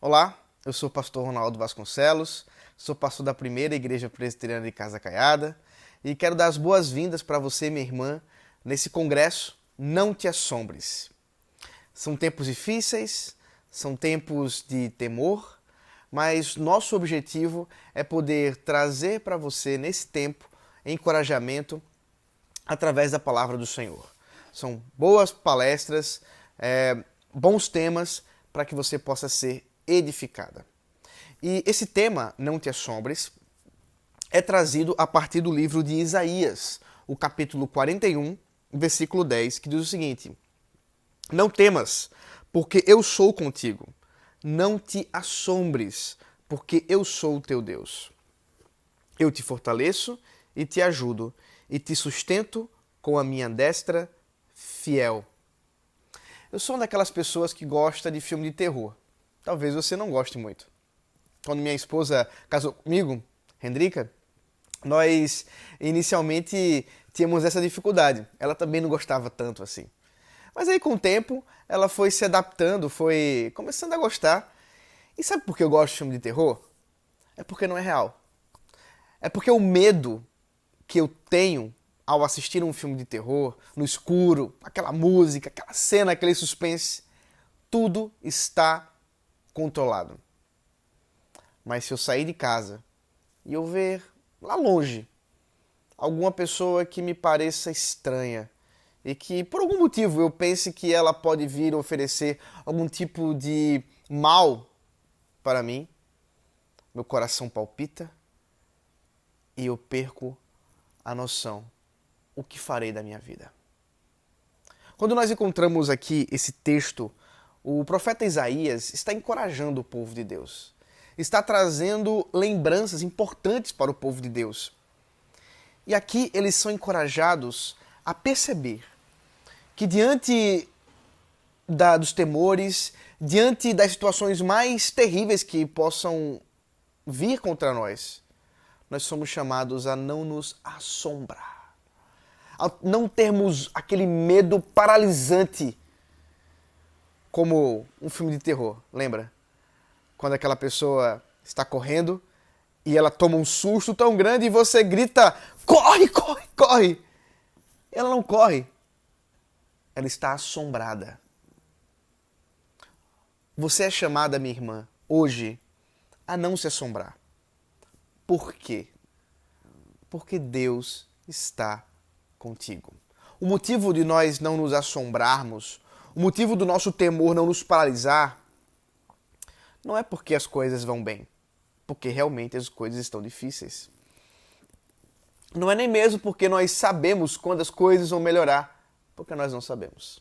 Olá, eu sou o pastor Ronaldo Vasconcelos, sou pastor da primeira igreja presbiteriana de Casa Caiada e quero dar as boas-vindas para você, minha irmã, nesse congresso Não Te Assombres. São tempos difíceis, são tempos de temor, mas nosso objetivo é poder trazer para você nesse tempo encorajamento através da palavra do Senhor. São boas palestras, bons temas para que você possa ser edificada. E esse tema, Não Te Assombres, é trazido a partir do livro de Isaías, o capítulo 41, versículo 10, que diz o seguinte: Não temas, porque eu sou contigo. Não te assombres, porque eu sou o teu Deus. Eu te fortaleço e te ajudo, e te sustento com a minha destra fiel. Eu sou uma daquelas pessoas que gosta de filme de terror. Talvez você não goste muito. Quando minha esposa casou comigo, Hendrika, nós inicialmente tínhamos essa dificuldade. Ela também não gostava tanto assim. Mas aí com o tempo ela foi se adaptando, foi começando a gostar. E sabe por que eu gosto de filme de terror? É porque não é real. É porque o medo que eu tenho ao assistir um filme de terror, no escuro, aquela música, aquela cena, aquele suspense, tudo está controlado. Mas se eu sair de casa e eu ver lá longe alguma pessoa que me pareça estranha e que por algum motivo eu pense que ela pode vir oferecer algum tipo de mal para mim, meu coração palpita e eu perco a noção. O que farei da minha vida? Quando nós encontramos aqui esse texto, o profeta Isaías está encorajando o povo de Deus. Está trazendo lembranças importantes para o povo de Deus. E aqui eles são encorajados a perceber que diante dos temores, diante das situações mais terríveis que possam vir contra nós, nós somos chamados a não nos assombrar. A não termos aquele medo paralisante como um filme de terror, lembra? Quando aquela pessoa está correndo e ela toma um susto tão grande e você grita: corre, corre, corre! Ela não corre. Ela está assombrada. Você é chamada, minha irmã, hoje, a não se assombrar. Por quê? Porque Deus está contigo. O motivo de nós não nos assombrarmos, o motivo do nosso temor não nos paralisar, não é porque as coisas vão bem, porque realmente as coisas estão difíceis. Não é nem mesmo porque nós sabemos quando as coisas vão melhorar, porque nós não sabemos.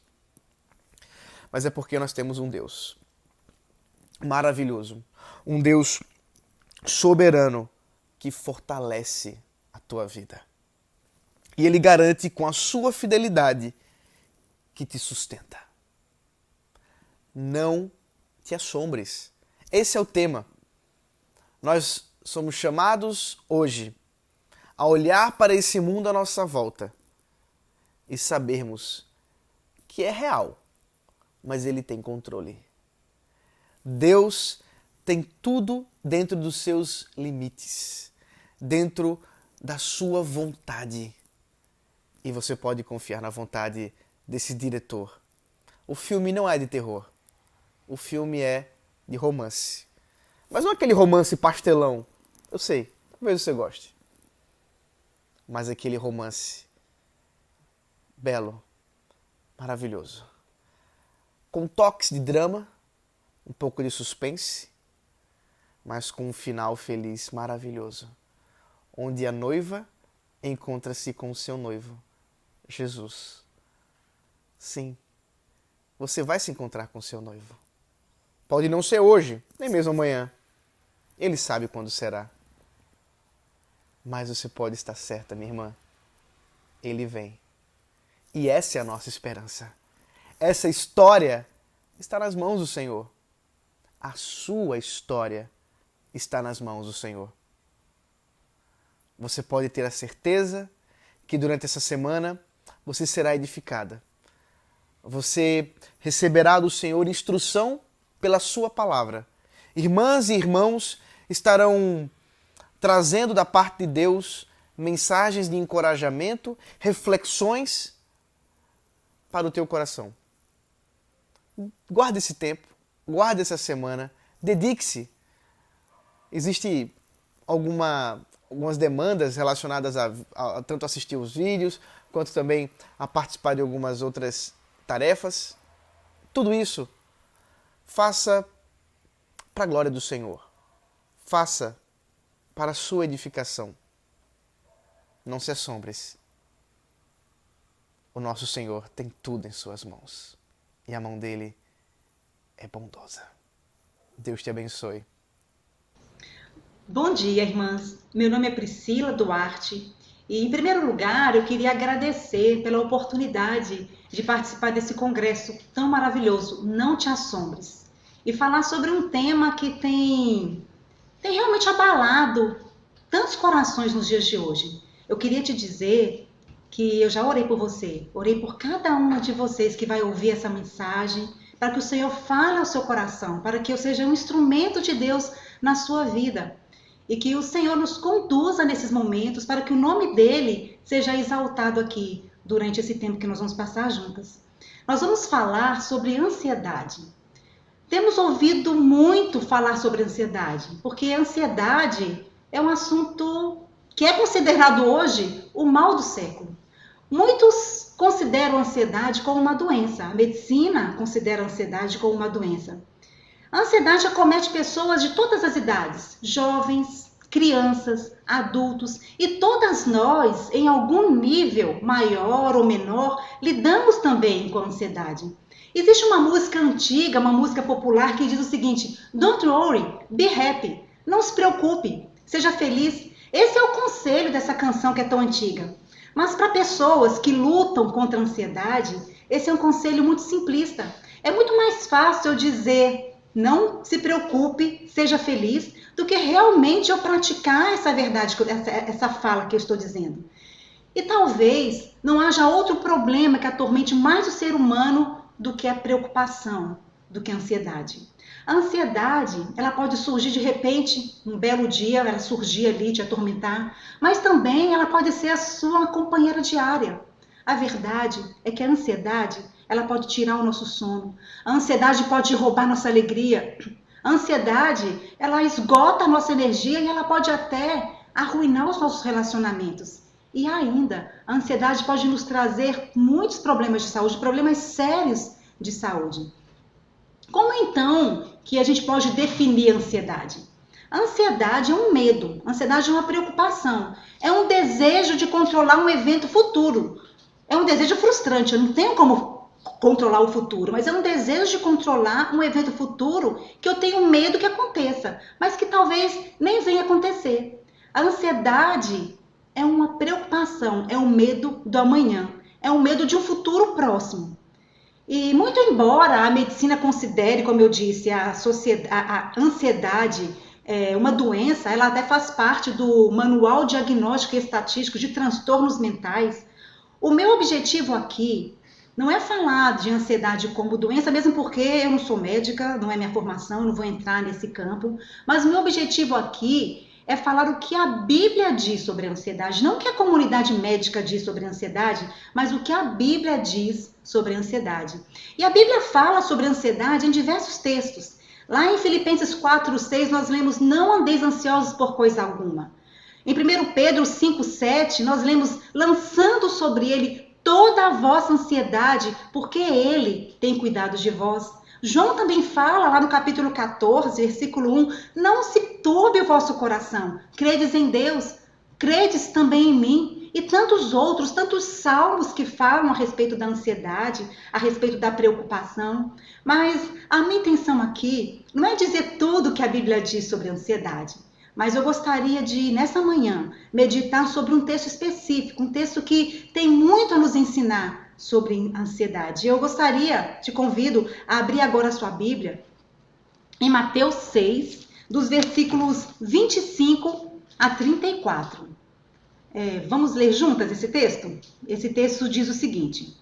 Mas é porque nós temos um Deus maravilhoso, um Deus soberano que fortalece a tua vida. E Ele garante com a sua fidelidade que te sustenta. Não te assombres. Esse é o tema. Nós somos chamados hoje a olhar para esse mundo à nossa volta e sabermos que é real, mas Ele tem controle. Deus tem tudo dentro dos seus limites, dentro da sua vontade. E você pode confiar na vontade desse diretor. O filme não é de terror. O filme é de romance. Mas não é aquele romance pastelão. Eu sei, talvez você goste. Mas aquele romance belo, maravilhoso. Com toques de drama, um pouco de suspense, mas com um final feliz, maravilhoso. Onde a noiva encontra-se com o seu noivo, Jesus. Sim, você vai se encontrar com o seu noivo. Pode não ser hoje, nem mesmo amanhã. Ele sabe quando será. Mas você pode estar certa, minha irmã. Ele vem. E essa é a nossa esperança. Essa história está nas mãos do Senhor. A sua história está nas mãos do Senhor. Você pode ter a certeza que durante essa semana você será edificada. Você receberá do Senhor instrução pela sua palavra Irmãs e irmãos estarão trazendo da parte de Deus mensagens de encorajamento, reflexões para o teu coração. Guarde esse tempo, guarde essa semana, dedique-se. Existem algumas demandas relacionadas a tanto assistir os vídeos, quanto também a participar de algumas outras tarefas. Tudo isso, faça para a glória do Senhor. Faça para a sua edificação. Não se assombres. O nosso Senhor tem tudo em suas mãos. E a mão dele é bondosa. Deus te abençoe. Bom dia, irmãs. Meu nome é Priscila Duarte e, em primeiro lugar, eu queria agradecer pela oportunidade de participar desse congresso tão maravilhoso, Não Te Assombres, e falar sobre um tema que tem realmente abalado tantos corações nos dias de hoje. Eu queria te dizer que eu já orei por você, orei por cada uma de vocês que vai ouvir essa mensagem, para que o Senhor fale ao seu coração, para que eu seja um instrumento de Deus na sua vida. E que o Senhor nos conduza nesses momentos para que o nome dele seja exaltado aqui durante esse tempo que nós vamos passar juntas. Nós vamos falar sobre ansiedade. Temos ouvido muito falar sobre ansiedade, porque a ansiedade é um assunto que é considerado hoje o mal do século. Muitos consideram a ansiedade como uma doença. A medicina considera a ansiedade como uma doença. A ansiedade acomete pessoas de todas as idades, jovens, crianças, adultos, e todas nós, em algum nível maior ou menor, lidamos também com a ansiedade. Existe uma música antiga, uma música popular que diz o seguinte: Don't worry, be happy. Não se preocupe, seja feliz. Esse é o conselho dessa canção que é tão antiga. Mas para pessoas que lutam contra a ansiedade, esse é um conselho muito simplista. É muito mais fácil eu dizer não se preocupe, seja feliz, do que realmente eu praticar essa verdade, essa fala que eu estou dizendo. E talvez não haja outro problema que atormente mais o ser humano do que a preocupação, do que a ansiedade. A ansiedade, ela pode surgir de repente, um belo dia, ela surgir ali, te atormentar, mas também ela pode ser a sua companheira diária. A verdade é que a ansiedade, ela pode tirar o nosso sono. A ansiedade pode roubar nossa alegria. A ansiedade, ela esgota a nossa energia e ela pode até arruinar os nossos relacionamentos. E ainda, a ansiedade pode nos trazer muitos problemas de saúde, problemas sérios de saúde. Como então que a gente pode definir a ansiedade? A ansiedade é um medo, a ansiedade é uma preocupação, é um desejo de controlar um evento futuro. É um desejo frustrante, eu não tenho como controlar o futuro, mas é um desejo de controlar um evento futuro que eu tenho medo que aconteça, mas que talvez nem venha acontecer. A ansiedade é uma preocupação, é um medo do amanhã, é um medo de um futuro próximo. E muito embora a medicina considere, como eu disse, a ansiedade uma doença, ela até faz parte do Manual Diagnóstico e Estatístico de Transtornos Mentais. O meu objetivo aqui não é falar de ansiedade como doença, mesmo porque eu não sou médica, não é minha formação, não vou entrar nesse campo, mas o meu objetivo aqui é falar o que a Bíblia diz sobre a ansiedade, não o que a comunidade médica diz sobre a ansiedade, mas o que a Bíblia diz sobre a ansiedade. E a Bíblia fala sobre a ansiedade em diversos textos. Lá em Filipenses 4:6 nós lemos: não andeis ansiosos por coisa alguma. Em 1 Pedro 5:7 nós lemos: lançando sobre ele toda a vossa ansiedade, porque ele tem cuidado de vós. João também fala lá no capítulo 14, versículo 1, não se turbe o vosso coração, credes em Deus, credes também em mim. E tantos outros, tantos salmos que falam a respeito da ansiedade, a respeito da preocupação. Mas a minha intenção aqui não é dizer tudo que a Bíblia diz sobre a ansiedade, mas eu gostaria de, nessa manhã, meditar sobre um texto específico, um texto que tem muito a nos ensinar sobre ansiedade. Eu gostaria, te convido a abrir agora a sua Bíblia em Mateus 6, dos versículos 25 a 34. Vamos ler juntas esse texto? Esse texto diz o seguinte: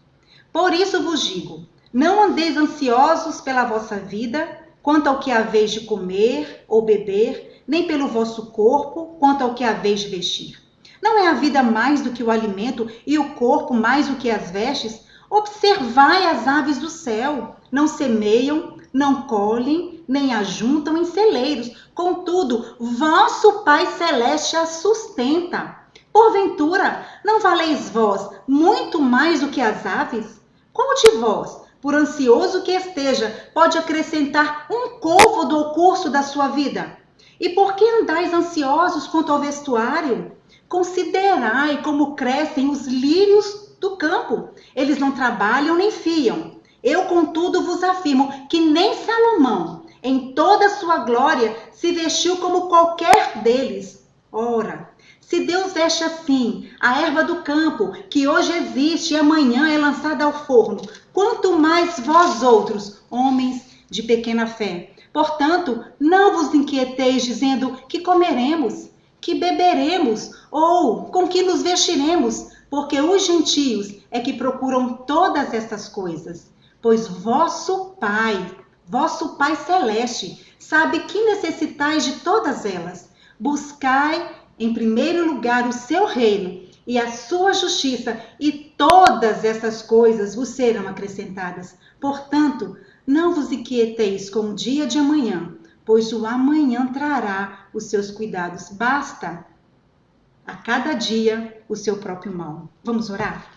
por isso vos digo, não andeis ansiosos pela vossa vida, quanto ao que haveis de comer ou beber, nem pelo vosso corpo, quanto ao que haveis de vestir. Não é a vida mais do que o alimento e o corpo mais do que as vestes? Observai as aves do céu, não semeiam, não colhem, nem ajuntam em celeiros. Contudo, vosso Pai Celeste as sustenta. Porventura, não valeis vós muito mais do que as aves? Qual de vós, por ansioso que esteja, pode acrescentar um côvado ao curso da sua vida? E por que andais ansiosos quanto ao vestuário? Considerai como crescem os lírios do campo. Eles não trabalham nem fiam. Eu, contudo, vos afirmo que nem Salomão, em toda a sua glória, se vestiu como qualquer deles. Ora, se Deus veste assim a erva do campo, que hoje existe e amanhã é lançada ao forno, quanto mais vós outros, homens de pequena fé. Portanto, não vos inquieteis dizendo que comeremos, que beberemos ou com que nos vestiremos, porque os gentios é que procuram todas essas coisas. Pois vosso Pai Celeste, sabe que necessitais de todas elas. Buscai em primeiro lugar o seu reino e a sua justiça, e todas essas coisas vos serão acrescentadas. Portanto, não vos inquieteis com o dia de amanhã, pois o amanhã trará os seus cuidados. Basta a cada dia o seu próprio mal. Vamos orar?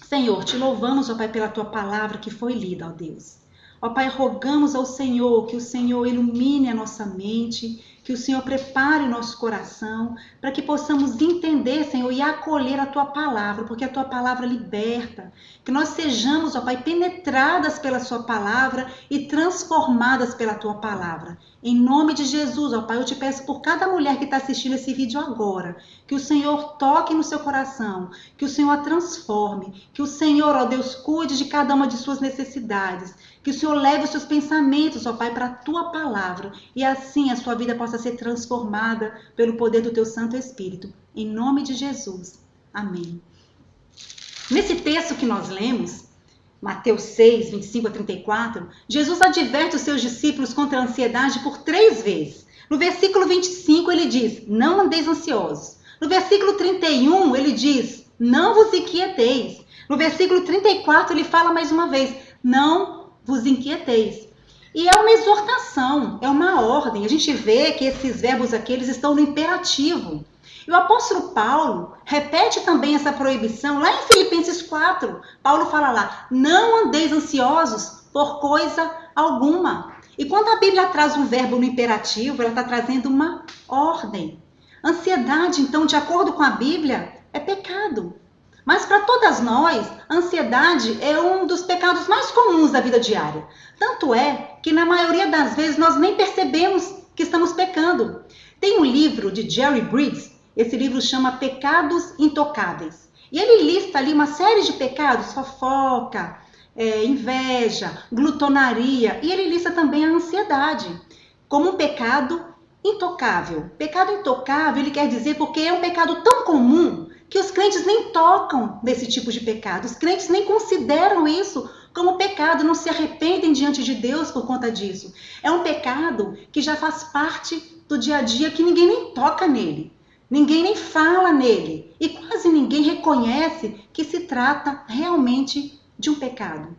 Senhor, te louvamos, ó Pai, pela tua palavra que foi lida, ó Deus. Ó Pai, rogamos ao Senhor que o Senhor ilumine a nossa mente, que o Senhor prepare o nosso coração, para que possamos entender, Senhor, e acolher a tua palavra, porque a tua palavra liberta. Que nós sejamos, ó Pai, penetradas pela sua palavra e transformadas pela tua palavra. Em nome de Jesus, ó Pai, eu te peço por cada mulher que está assistindo esse vídeo agora, que o Senhor toque no seu coração, que o Senhor a transforme, que o Senhor, ó Deus, cuide de cada uma de suas necessidades, que o Senhor leve os seus pensamentos, ó Pai, para a tua palavra, e assim a sua vida possa ser transformada pelo poder do teu Santo Espírito. Em nome de Jesus. Amém. Nesse texto que nós lemos, Mateus 6, 25 a 34, Jesus adverte os seus discípulos contra a ansiedade por 3 vezes. No versículo 25 ele diz, não andeis ansiosos. No versículo 31 ele diz, não vos inquieteis. No versículo 34 ele fala mais uma vez, não vos inquieteis. E é uma exortação, é uma ordem. A gente vê que esses verbos aqui eles estão no imperativo. E o apóstolo Paulo repete também essa proibição lá em Filipenses 4. Paulo fala lá, não andeis ansiosos por coisa alguma. E quando a Bíblia traz um verbo no imperativo, ela está trazendo uma ordem. Ansiedade, então, de acordo com a Bíblia, é pecado. Mas para todas nós, a ansiedade é um dos pecados mais comuns da vida diária. Tanto é que na maioria das vezes nós nem percebemos que estamos pecando. Tem um livro de Jerry Bridges, esse livro chama Pecados Intocáveis. E ele lista ali uma série de pecados, fofoca, inveja, glutonaria. E ele lista também a ansiedade como um pecado intocável. Pecado intocável, ele quer dizer porque é um pecado tão comum que os crentes nem tocam desse tipo de pecado. Os crentes nem consideram isso como pecado, não se arrependem diante de Deus por conta disso. É um pecado que já faz parte do dia a dia, que ninguém nem toca nele. Ninguém nem fala nele e quase ninguém reconhece que se trata realmente de um pecado.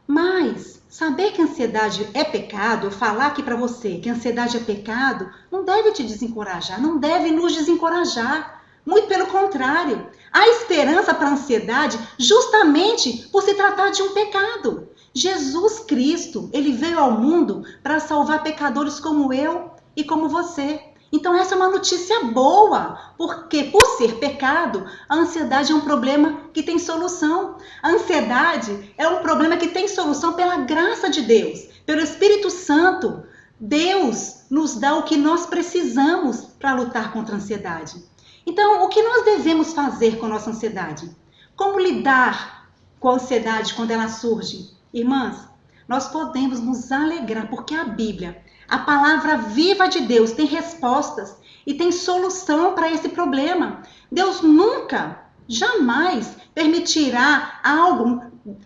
Mas saber que a ansiedade é pecado, eu falar aqui para você que a ansiedade é pecado, não deve te desencorajar, não deve nos desencorajar. Muito pelo contrário, há esperança para a ansiedade justamente por se tratar de um pecado. Jesus Cristo, ele veio ao mundo para salvar pecadores como eu e como você. Então essa é uma notícia boa, porque por ser pecado, a ansiedade é um problema que tem solução. A ansiedade é um problema que tem solução pela graça de Deus, pelo Espírito Santo. Deus nos dá o que nós precisamos para lutar contra a ansiedade. Então, o que nós devemos fazer com a nossa ansiedade? Como lidar com a ansiedade quando ela surge? Irmãs, nós podemos nos alegrar, porque a Bíblia, a palavra viva de Deus, tem respostas e tem solução para esse problema. Deus nunca jamais permitirá algo,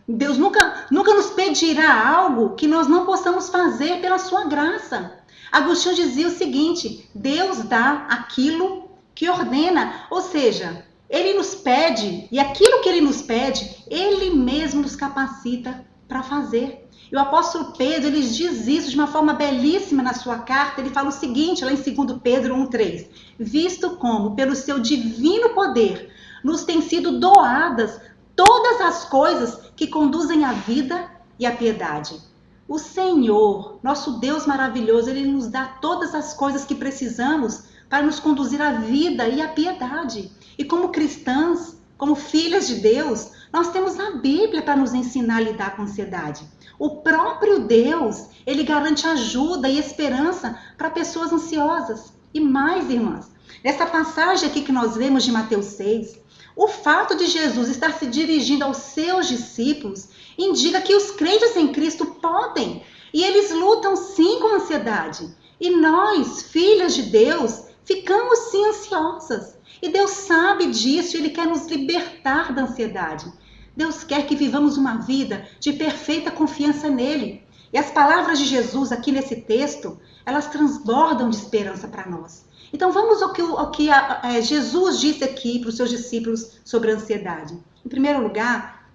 Deus nunca nos pedirá algo que nós não possamos fazer pela sua graça. Agostinho dizia o seguinte: Deus dá aquilo que ordena, ou seja, ele nos pede, e aquilo que ele nos pede, ele mesmo nos capacita para fazer. E o apóstolo Pedro, ele diz isso de uma forma belíssima na sua carta. Ele fala o seguinte, lá em 2 Pedro 1,3: visto como, pelo seu divino poder, nos têm sido doadas todas as coisas que conduzem à vida e à piedade. O Senhor, nosso Deus maravilhoso, ele nos dá todas as coisas que precisamos para nos conduzir à vida e à piedade. E como cristãs, como filhas de Deus, nós temos a Bíblia para nos ensinar a lidar com a ansiedade. O próprio Deus, ele garante ajuda e esperança para pessoas ansiosas. E mais, irmãs, nessa passagem aqui que nós vemos de Mateus 6, o fato de Jesus estar se dirigindo aos seus discípulos indica que os crentes em Cristo podem, e eles lutam sim com a ansiedade. E nós, filhas de Deus, ficamos sim ansiosas. E Deus sabe disso, Ele quer nos libertar da ansiedade. Deus quer que vivamos uma vida de perfeita confiança nele. E as palavras de Jesus aqui nesse texto, elas transbordam de esperança para nós. Então vamos ao que Jesus disse aqui para os seus discípulos sobre a ansiedade. Em primeiro lugar,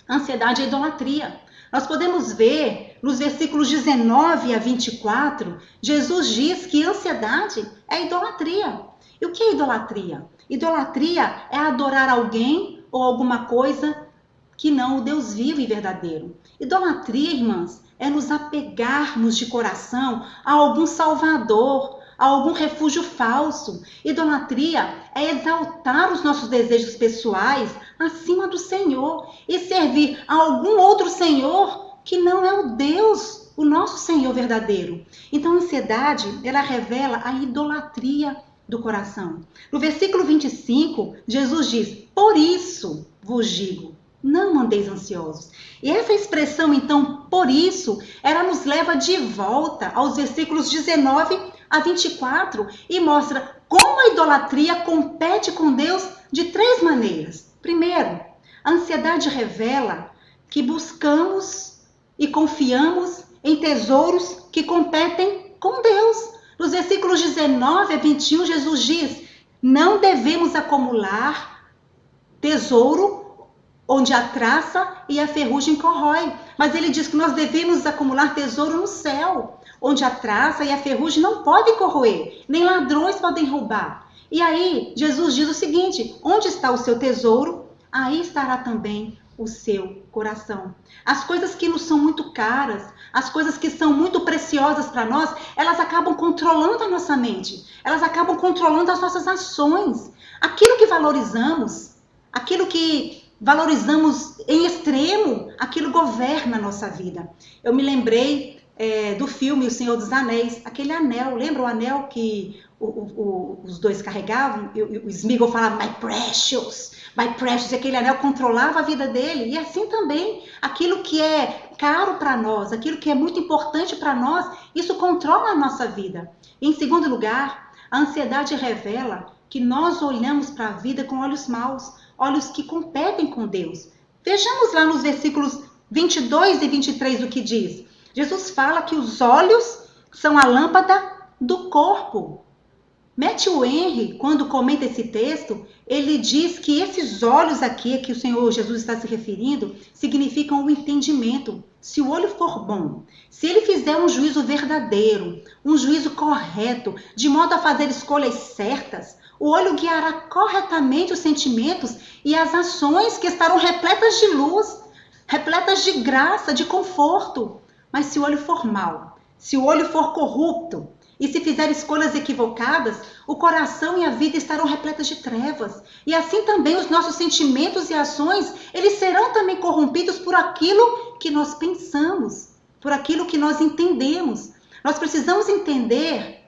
a ansiedade é idolatria. Nós podemos ver nos versículos 19 a 24, Jesus diz que a ansiedade é idolatria. E o que é idolatria? Idolatria é adorar alguém ou alguma coisa que não o Deus vivo e verdadeiro. Idolatria, irmãs, é nos apegarmos de coração a algum salvador, a algum refúgio falso. Idolatria é exaltar os nossos desejos pessoais acima do Senhor e servir a algum outro Senhor que não é o Deus, o nosso Senhor verdadeiro. Então, a ansiedade, ela revela a idolatria do coração. No versículo 25, Jesus diz: por isso vos digo, não andeis ansiosos. E essa expressão, então, por isso, ela nos leva de volta aos versículos 19 a 24 e mostra como a idolatria compete com Deus de três maneiras. Primeiro, a ansiedade revela que buscamos e confiamos em tesouros que competem com Deus. Nos versículos 19 a 21, Jesus diz: não devemos acumular tesouro onde a traça e a ferrugem corrói. Mas ele diz que nós devemos acumular tesouro no céu, onde a traça e a ferrugem não podem corroer, nem ladrões podem roubar. E aí, Jesus diz o seguinte: onde está o seu tesouro, aí estará também o seu coração. As coisas que nos são muito caras, as coisas que são muito preciosas para nós, elas acabam controlando a nossa mente, elas acabam controlando as nossas ações. Aquilo que valorizamos em extremo, aquilo governa a nossa vida. Eu me lembrei do filme O Senhor dos Anéis, aquele anel, lembra o anel que os dois carregavam? O Sméagol falava my precious, e aquele anel controlava a vida dele. E assim também, aquilo que é caro para nós, aquilo que é muito importante para nós, isso controla a nossa vida. E, em segundo lugar, a ansiedade revela que nós olhamos para a vida com olhos maus, olhos que competem com Deus. Vejamos lá nos versículos 22 e 23 o que diz. Jesus fala que os olhos são a lâmpada do corpo. Matthew Henry, quando comenta esse texto, ele diz que esses olhos aqui, que o Senhor Jesus está se referindo, significam o entendimento. Se o olho for bom, se ele fizer um juízo verdadeiro, um juízo correto, de modo a fazer escolhas certas, o olho guiará corretamente os sentimentos e as ações que estarão repletas de luz, repletas de graça, de conforto. Mas se o olho for mau, se o olho for corrupto, e se fizer escolhas equivocadas, o coração e a vida estarão repletas de trevas. E assim também os nossos sentimentos e ações, eles serão também corrompidos por aquilo que nós pensamos, por aquilo que nós entendemos. Nós precisamos entender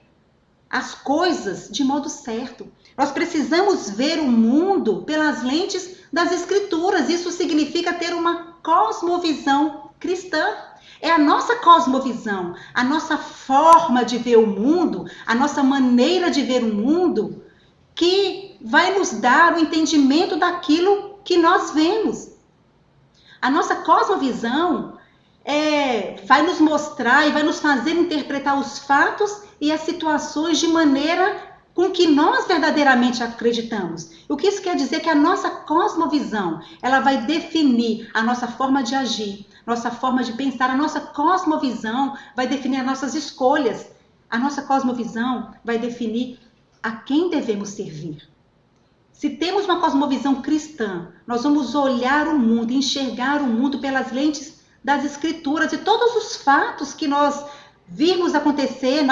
as coisas de modo certo. Nós precisamos ver o mundo pelas lentes das Escrituras. Isso significa ter uma cosmovisão cristã. É a nossa cosmovisão, a nossa forma de ver o mundo, a nossa maneira de ver o mundo, que vai nos dar o entendimento daquilo que nós vemos. A nossa cosmovisão vai nos mostrar e vai nos fazer interpretar os fatos e as situações de maneira com que nós verdadeiramente acreditamos. O que isso quer dizer? Que a nossa cosmovisão, ela vai definir a nossa forma de agir, nossa forma de pensar. A nossa cosmovisão vai definir as nossas escolhas. A nossa cosmovisão vai definir a quem devemos servir. Se temos uma cosmovisão cristã, nós vamos olhar o mundo, enxergar o mundo pelas lentes das Escrituras, e todos os fatos que nós virmos acontecer,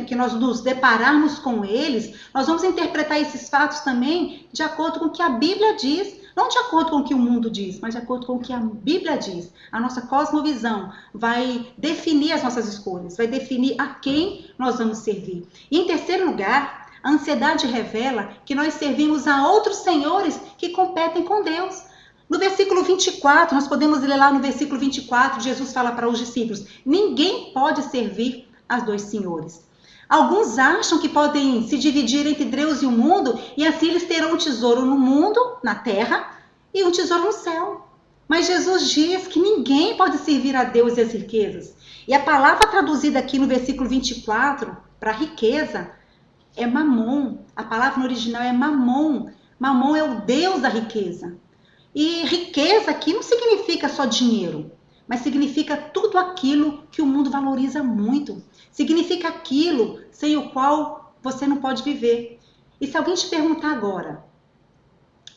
que nós nos depararmos com eles, nós vamos interpretar esses fatos também de acordo com o que a Bíblia diz, não de acordo com o que o mundo diz, mas de acordo com o que a Bíblia diz. A nossa cosmovisão vai definir as nossas escolhas, vai definir a quem nós vamos servir. E em terceiro lugar, a ansiedade revela que nós servimos a outros senhores que competem com Deus. No versículo 24, nós podemos ler lá no versículo 24, Jesus fala para os discípulos: ninguém pode servir a dois senhores. Alguns acham que podem se dividir entre Deus e o mundo, e assim eles terão um tesouro no mundo, na terra, e um tesouro no céu. Mas Jesus diz que ninguém pode servir a Deus e as riquezas. E a palavra traduzida aqui no versículo 24, para riqueza, é mamon. A palavra no original é mamon. Mamon é o Deus da riqueza. E riqueza aqui não significa só dinheiro, mas significa tudo aquilo que o mundo valoriza muito. Significa aquilo sem o qual você não pode viver. E se alguém te perguntar agora,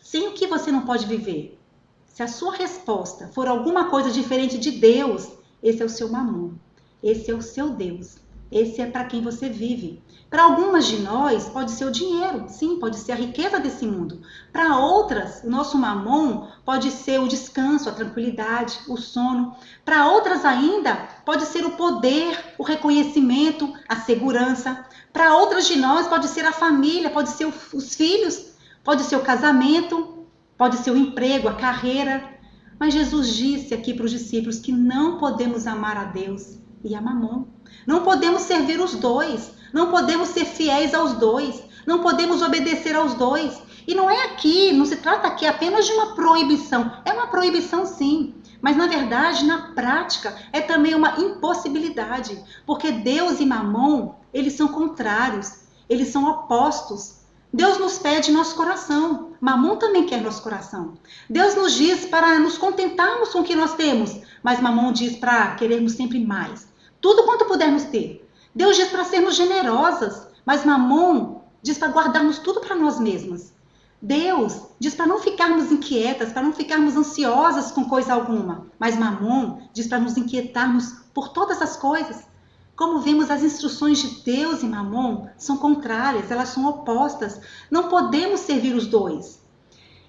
sem o que você não pode viver? Se a sua resposta for alguma coisa diferente de Deus, esse é o seu mamon. Esse é o seu Deus. Esse é para quem você vive. Para algumas de nós, pode ser o dinheiro, sim, pode ser a riqueza desse mundo. Para outras, o nosso mamon pode ser o descanso, a tranquilidade, o sono. Para outras ainda, pode ser o poder, o reconhecimento, a segurança. Para outras de nós, pode ser a família, pode ser os filhos, pode ser o casamento, pode ser o emprego, a carreira. Mas Jesus disse aqui para os discípulos que não podemos amar a Deus e a mamon. Não podemos servir os dois, não podemos ser fiéis aos dois, não podemos obedecer aos dois. E não se trata aqui apenas de uma proibição. É uma proibição sim, mas na verdade, na prática, é também uma impossibilidade. Porque Deus e mamon, eles são contrários, eles são opostos. Deus nos pede nosso coração, mamon também quer nosso coração. Deus nos diz para nos contentarmos com o que nós temos, mas mamon diz para querermos sempre mais. Tudo quanto pudermos ter. Deus diz para sermos generosas, mas mamon diz para guardarmos tudo para nós mesmas. Deus diz para não ficarmos inquietas, para não ficarmos ansiosas com coisa alguma, mas mamon diz para nos inquietarmos por todas as coisas. Como vemos, as instruções de Deus e mamon são contrárias, elas são opostas. Não podemos servir os dois.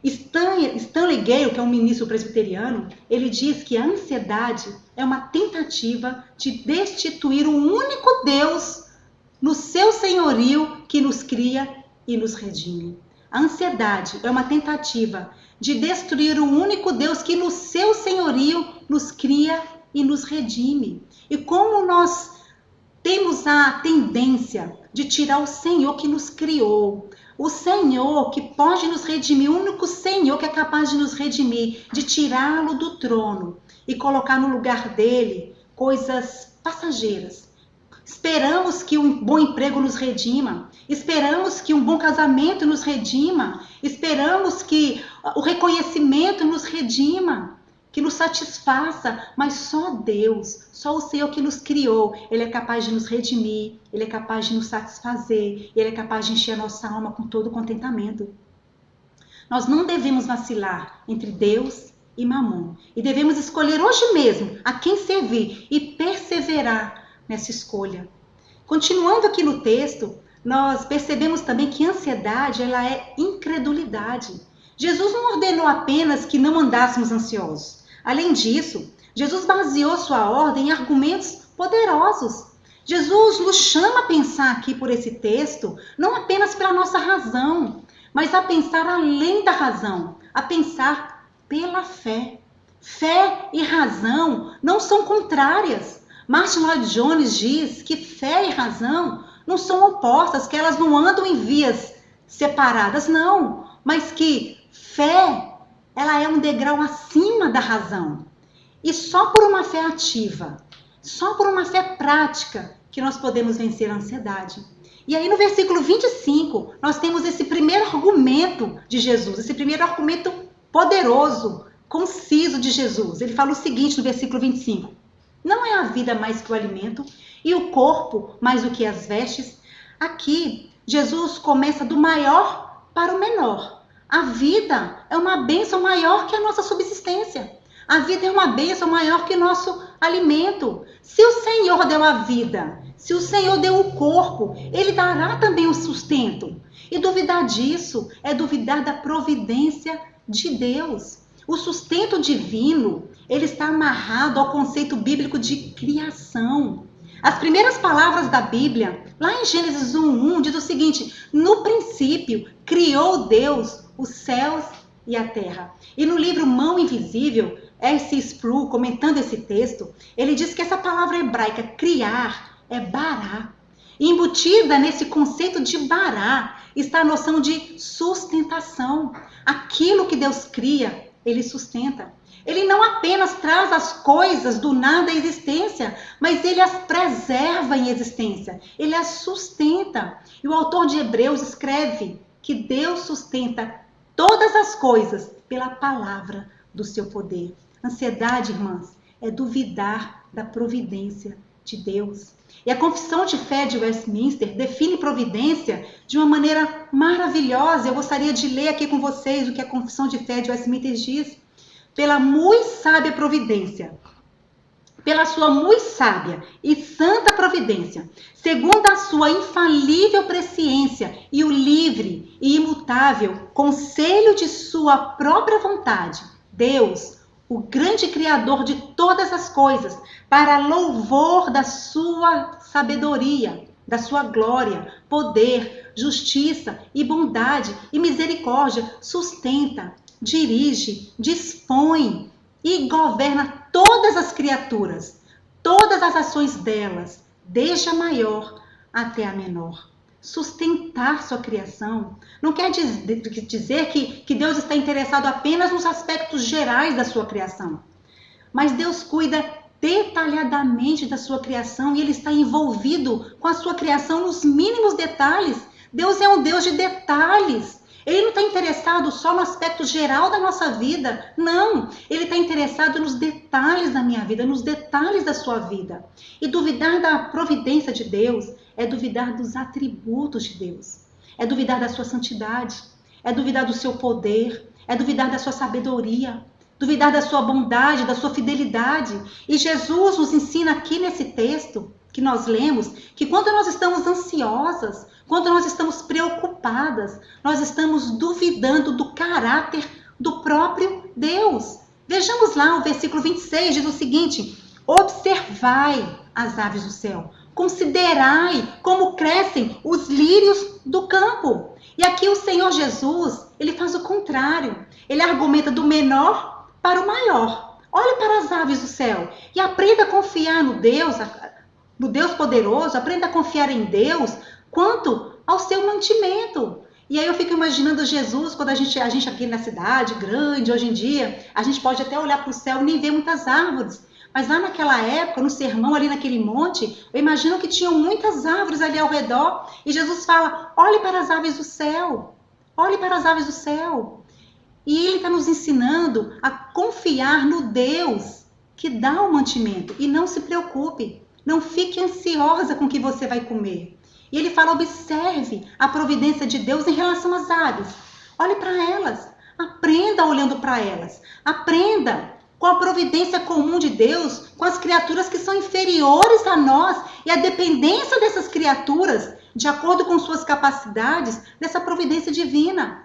Stanley Gale, que é um ministro presbiteriano, ele diz que a ansiedade é uma tentativa de destituir o único Deus no seu senhorio que nos cria e nos redime. A ansiedade é uma tentativa de destruir o único Deus que no seu senhorio nos cria e nos redime. E como nós temos a tendência de tirar o Senhor que nos criou, o Senhor que pode nos redimir, o único Senhor que é capaz de nos redimir, de tirá-lo do trono e colocar no lugar dele coisas passageiras. Esperamos que um bom emprego nos redima, esperamos que um bom casamento nos redima, esperamos que o reconhecimento nos redima, que nos satisfaça, mas só Deus, só o Senhor que nos criou, Ele é capaz de nos redimir, Ele é capaz de nos satisfazer, Ele é capaz de encher a nossa alma com todo contentamento. Nós não devemos vacilar entre Deus e mamon, e devemos escolher hoje mesmo a quem servir e perseverar nessa escolha. Continuando aqui no texto, nós percebemos também que a ansiedade, ela é incredulidade. Jesus não ordenou apenas que não andássemos ansiosos. Além disso, Jesus baseou sua ordem em argumentos poderosos. Jesus nos chama a pensar aqui por esse texto, não apenas pela nossa razão, mas a pensar além da razão, a pensar pela fé. Fé e razão não são contrárias. Martin Lloyd Jones diz que fé e razão não são opostas, que elas não andam em vias separadas, não, mas que fé, ela é um degrau acima da razão. E só por uma fé ativa, só por uma fé prática, que nós podemos vencer a ansiedade. E aí no versículo 25, nós temos esse primeiro argumento de Jesus, esse primeiro argumento poderoso, conciso de Jesus. Ele fala o seguinte no versículo 25: não é a vida mais que o alimento e o corpo mais do que as vestes? Aqui, Jesus começa do maior para o menor. A vida é uma bênção maior que a nossa subsistência. A vida é uma bênção maior que o nosso alimento. Se o Senhor deu a vida, se o Senhor deu o corpo, Ele dará também o sustento. E duvidar disso é duvidar da providência de Deus. O sustento divino, ele está amarrado ao conceito bíblico de criação. As primeiras palavras da Bíblia, lá em Gênesis 1:1, diz o seguinte: no princípio criou Deus os céus e a terra. E no livro Mão Invisível, R.C. Sproul, comentando esse texto, ele diz que essa palavra hebraica, criar, é bará. E embutida nesse conceito de bará está a noção de sustentação. Aquilo que Deus cria, Ele sustenta. Ele não apenas traz as coisas do nada à existência, mas Ele as preserva em existência. Ele as sustenta. E o autor de Hebreus escreve que Deus sustenta todas as coisas pela palavra do seu poder. Ansiedade, irmãs, é duvidar da providência de Deus. E a Confissão de Fé de Westminster define providência de uma maneira maravilhosa. Eu gostaria de ler aqui com vocês o que a Confissão de Fé de Westminster diz. Pela muito sábia providência, pela sua muito sábia e santa providência, segundo a sua infalível presciência e o livre e imutável conselho de sua própria vontade, Deus, o grande Criador de todas as coisas, para louvor da sua sabedoria, da sua glória, poder, justiça e bondade e misericórdia, sustenta, dirige, dispõe e governa todas as criaturas, todas as ações delas, desde a maior até a menor. Sustentar sua criação não quer dizer que Deus está interessado apenas nos aspectos gerais da sua criação, mas Deus cuida detalhadamente da sua criação e Ele está envolvido com a sua criação nos mínimos detalhes. Deus é um Deus de detalhes. Ele não está interessado só no aspecto geral da nossa vida. Não, Ele está interessado nos detalhes da minha vida, nos detalhes da sua vida. E duvidar da providência de Deus é duvidar dos atributos de Deus. É duvidar da sua santidade. É duvidar do seu poder. É duvidar da sua sabedoria. Duvidar da sua bondade, da sua fidelidade. E Jesus nos ensina aqui nesse texto que nós lemos, que quando nós estamos ansiosas, quando nós estamos preocupadas, nós estamos duvidando do caráter do próprio Deus. Vejamos lá o versículo 26, diz o seguinte: observai as aves do céu, considerai como crescem os lírios do campo. E aqui o Senhor Jesus, ele faz o contrário. Ele argumenta do menor para o maior. Olhe para as aves do céu e aprenda a confiar no Deus poderoso, aprenda a confiar em Deus quanto ao seu mantimento. E aí eu fico imaginando Jesus, quando a gente aqui na cidade grande, hoje em dia, a gente pode até olhar para o céu e nem ver muitas árvores. Mas lá naquela época, no sermão ali naquele monte, eu imagino que tinham muitas árvores ali ao redor. E Jesus fala, olhe para as aves do céu. Olhe para as aves do céu. E Ele está nos ensinando a confiar no Deus que dá o mantimento. E não se preocupe, não fique ansiosa com o que você vai comer. E Ele fala, observe a providência de Deus em relação às aves. Olhe para elas, aprenda olhando para elas. Aprenda com a providência comum de Deus, com as criaturas que são inferiores a nós e a dependência dessas criaturas, de acordo com suas capacidades, dessa providência divina.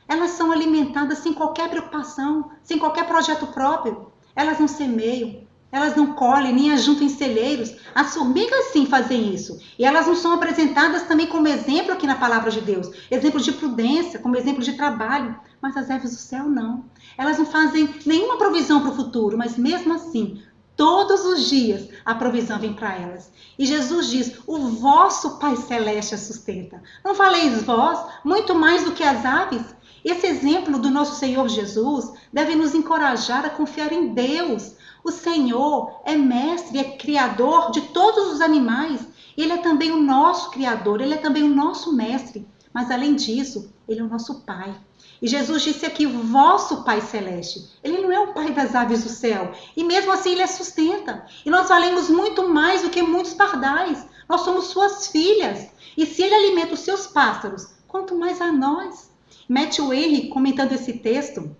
Elas são alimentadas sem qualquer preocupação, sem qualquer projeto próprio. Elas não semeiam, elas não colhem, nem ajuntam em celeiros. As formigas sim fazem isso. E elas não são apresentadas também como exemplo aqui na palavra de Deus. Exemplo de prudência, como exemplo de trabalho. Mas as aves do céu não. Elas não fazem nenhuma provisão para o futuro, mas mesmo assim Todos os dias a provisão vem para elas. E Jesus diz, o vosso Pai Celeste a sustenta. Não faleis vós, muito mais do que as aves? Esse exemplo do nosso Senhor Jesus deve nos encorajar a confiar em Deus. O Senhor é mestre, é criador de todos os animais. Ele é também o nosso criador, ele é também o nosso mestre. Mas além disso, ele é o nosso Pai. E Jesus disse aqui, o vosso Pai Celeste. Ele não é o Pai das aves do céu. E mesmo assim ele a sustenta. E nós valemos muito mais do que muitos pardais. Nós somos suas filhas. E se ele alimenta os seus pássaros, quanto mais a nós. Matthew Henry, comentando esse texto,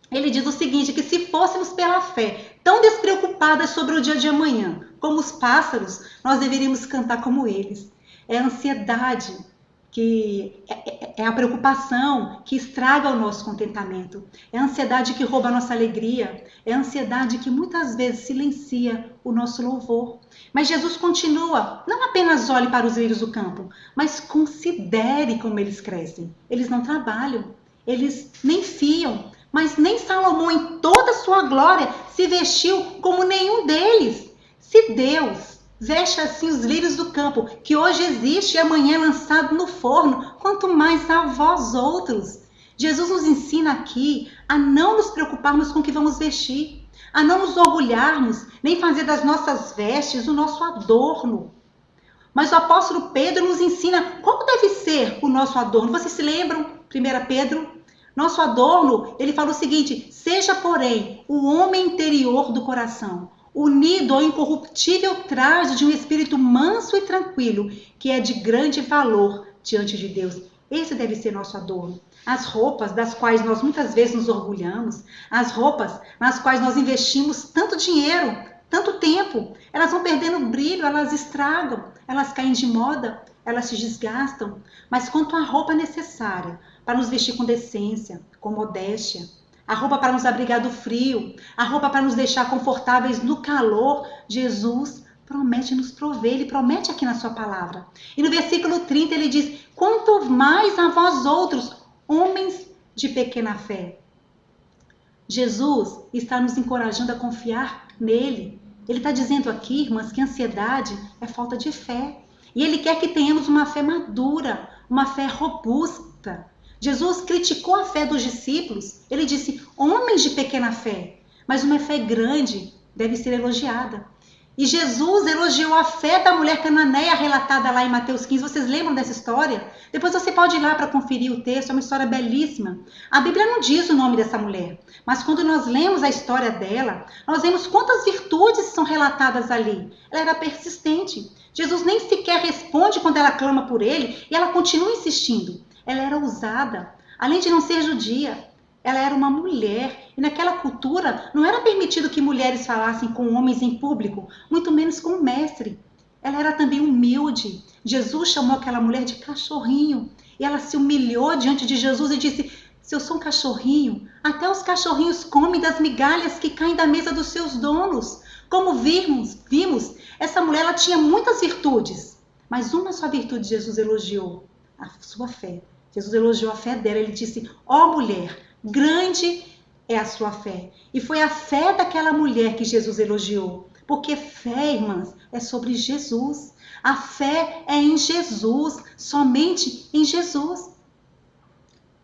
ele diz o seguinte, que se fôssemos pela fé tão despreocupadas sobre o dia de amanhã, como os pássaros, nós deveríamos cantar como eles. É a ansiedade, que é a preocupação que estraga o nosso contentamento. É a ansiedade que rouba a nossa alegria. É a ansiedade que muitas vezes silencia o nosso louvor. Mas Jesus continua, não apenas olhe para os lírios do campo, mas considere como eles crescem. Eles não trabalham, eles nem fiam, mas nem Salomão em toda a sua glória se vestiu como nenhum deles. Se Deus veste assim os lírios do campo, que hoje existe e amanhã é lançado no forno, quanto mais a vós outros. Jesus nos ensina aqui a não nos preocuparmos com o que vamos vestir, a não nos orgulharmos, nem fazer das nossas vestes o nosso adorno. Mas o apóstolo Pedro nos ensina qual deve ser o nosso adorno. Vocês se lembram? 1 Pedro? Nosso adorno, ele fala o seguinte, seja, porém, o homem interior do coração, unido ao incorruptível traje de um espírito manso e tranquilo, que é de grande valor diante de Deus. Esse deve ser nosso adorno. As roupas das quais nós muitas vezes nos orgulhamos, as roupas nas quais nós investimos tanto dinheiro, tanto tempo, elas vão perdendo brilho, elas estragam, elas caem de moda, elas se desgastam. Mas quanto à roupa necessária para nos vestir com decência, com modéstia, a roupa para nos abrigar do frio, a roupa para nos deixar confortáveis no calor, Jesus promete nos prover, ele promete aqui na sua palavra. E no versículo 30 ele diz, quanto mais a vós outros, homens de pequena fé. Jesus está nos encorajando a confiar nele. Ele está dizendo aqui, irmãs, que ansiedade é falta de fé. E ele quer que tenhamos uma fé madura, uma fé robusta. Jesus criticou a fé dos discípulos. Ele disse, homens de pequena fé. Mas uma fé grande deve ser elogiada. E Jesus elogiou a fé da mulher cananeia relatada lá em Mateus 15. Vocês lembram dessa história? Depois você pode ir lá para conferir o texto, é uma história belíssima. A Bíblia não diz o nome dessa mulher, mas quando nós lemos a história dela, nós vemos quantas virtudes são relatadas ali. Ela era persistente. Jesus nem sequer responde quando ela clama por ele e ela continua insistindo. Ela era ousada, além de não ser judia. Ela era uma mulher e naquela cultura não era permitido que mulheres falassem com homens em público, muito menos com o mestre. Ela era também humilde. Jesus chamou aquela mulher de cachorrinho e ela se humilhou diante de Jesus e disse, se eu sou um cachorrinho, até os cachorrinhos comem das migalhas que caem da mesa dos seus donos. Como vimos, essa mulher ela tinha muitas virtudes, mas uma só virtude Jesus elogiou, a sua fé. Jesus elogiou a fé dela, ele disse, ó mulher, grande é a sua fé. E foi a fé daquela mulher que Jesus elogiou. Porque fé, irmãs, é sobre Jesus. A fé é em Jesus, somente em Jesus.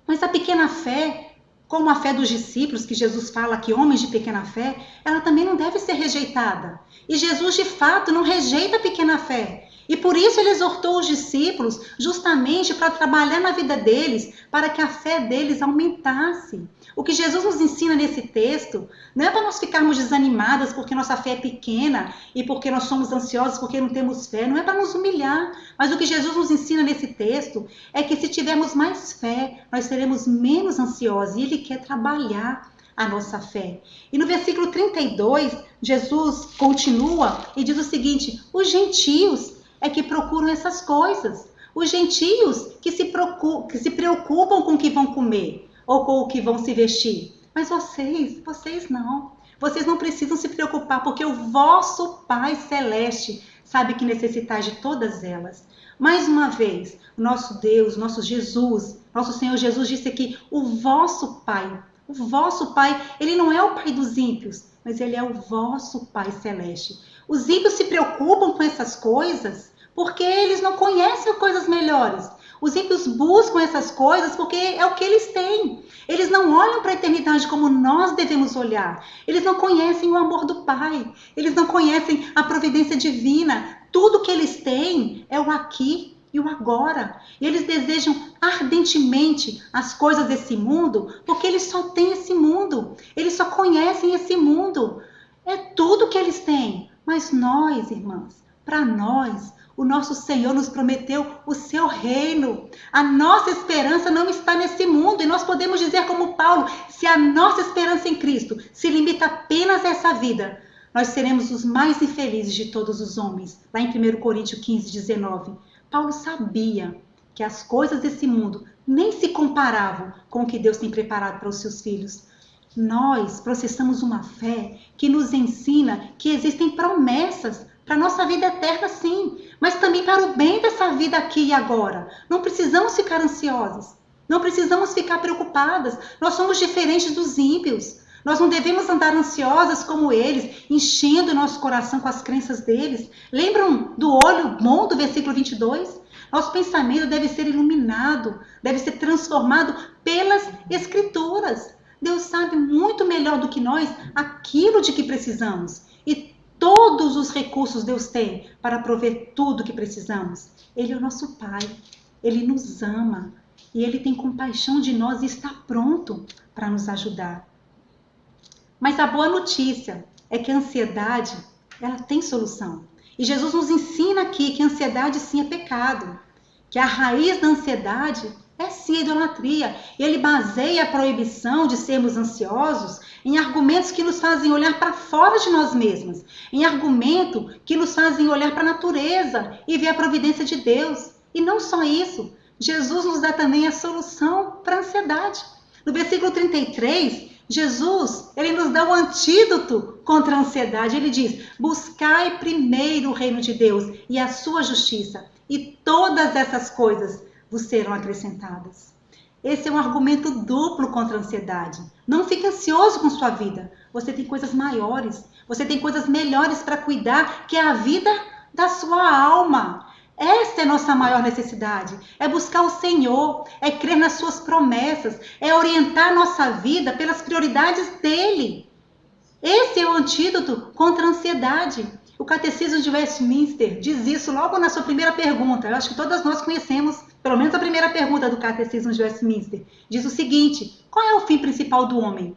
Mas a pequena fé, como a fé dos discípulos, que Jesus fala que homens de pequena fé, ela também não deve ser rejeitada. E Jesus, de fato, não rejeita a pequena fé. E por isso ele exortou os discípulos justamente para trabalhar na vida deles, para que a fé deles aumentasse. O que Jesus nos ensina nesse texto não é para nós ficarmos desanimadas porque nossa fé é pequena e porque nós somos ansiosos porque não temos fé, não é para nos humilhar. Mas o que Jesus nos ensina nesse texto é que se tivermos mais fé, nós seremos menos ansiosos e ele quer trabalhar a nossa fé. E no versículo 32, Jesus continua e diz o seguinte, os gentios é que procuram essas coisas. Os gentios que se preocupam com o que vão comer ou com o que vão se vestir. Mas vocês não. Vocês não precisam se preocupar porque o vosso Pai Celeste sabe que necessitais de todas elas. Mais uma vez, o nosso Deus, nosso Jesus, nosso Senhor Jesus disse aqui, o vosso Pai, ele não é o Pai dos ímpios, mas Ele é o vosso Pai Celeste. Os ímpios se preocupam com essas coisas porque eles não conhecem coisas melhores. Os ímpios buscam essas coisas porque é o que eles têm. Eles não olham para a eternidade como nós devemos olhar. Eles não conhecem o amor do Pai. Eles não conhecem a providência divina. Tudo que eles têm é o aqui e o agora. E eles desejam ardentemente as coisas desse mundo porque eles só têm esse mundo. Eles só conhecem esse mundo. É tudo que eles têm. Mas nós, irmãs, para nós, o nosso Senhor nos prometeu o seu reino. A nossa esperança não está nesse mundo. E nós podemos dizer como Paulo, se a nossa esperança em Cristo se limita apenas a essa vida, nós seremos os mais infelizes de todos os homens. Lá em 1 Coríntios 15, 19. Paulo sabia que as coisas desse mundo nem se comparavam com o que Deus tem preparado para os seus filhos. Nós processamos uma fé que nos ensina que existem promessas para a nossa vida eterna, sim, mas também para o bem dessa vida aqui e agora. Não precisamos ficar ansiosos, não precisamos ficar preocupadas. Nós somos diferentes dos ímpios. Nós não devemos andar ansiosas como eles, enchendo o nosso coração com as crenças deles. Lembram do olho bom do versículo 22? Nosso pensamento deve ser iluminado, deve ser transformado pelas Escrituras. Deus sabe muito melhor do que nós aquilo de que precisamos. E todos os recursos Deus tem para prover tudo o que precisamos. Ele é o nosso Pai, Ele nos ama e Ele tem compaixão de nós e está pronto para nos ajudar. Mas a boa notícia é que a ansiedade, ela tem solução. E Jesus nos ensina aqui que a ansiedade sim é pecado, que a raiz da ansiedade é sim a idolatria. Ele baseia a proibição de sermos ansiosos em argumentos que nos fazem olhar para fora de nós mesmos, em argumentos que nos fazem olhar para a natureza e ver a providência de Deus. E não só isso, Jesus nos dá também a solução para a ansiedade. No versículo 33, Jesus, ele nos dá um antídoto contra a ansiedade. Ele diz, buscai primeiro o reino de Deus e a sua justiça, e todas essas coisas vos serão acrescentadas. Esse é um argumento duplo contra a ansiedade. Não fique ansioso com sua vida. Você tem coisas maiores, você tem coisas melhores para cuidar, que é a vida da sua alma. Essa é a nossa maior necessidade, é buscar o Senhor, é crer nas suas promessas, é orientar nossa vida pelas prioridades dEle. Esse é o antídoto contra a ansiedade. O Catecismo de Westminster diz isso logo na sua primeira pergunta. Eu acho que todas nós conhecemos, pelo menos a primeira pergunta do Catecismo de Westminster. Diz o seguinte, qual é o fim principal do homem?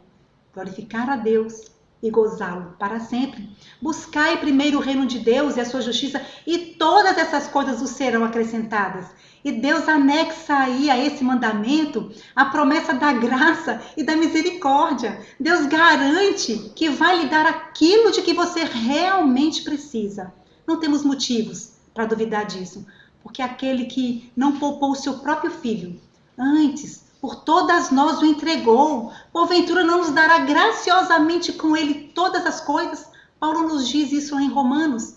Glorificar a Deus e gozá-lo para sempre. Buscai primeiro o reino de Deus e a sua justiça, e todas essas coisas vos serão acrescentadas. E Deus anexa aí a esse mandamento a promessa da graça e da misericórdia. Deus garante que vai lhe dar aquilo de que você realmente precisa. Não temos motivos para duvidar disso, porque aquele que não poupou o seu próprio filho, antes por todas nós o entregou, porventura não nos dará graciosamente com ele todas as coisas? Paulo nos diz isso em Romanos.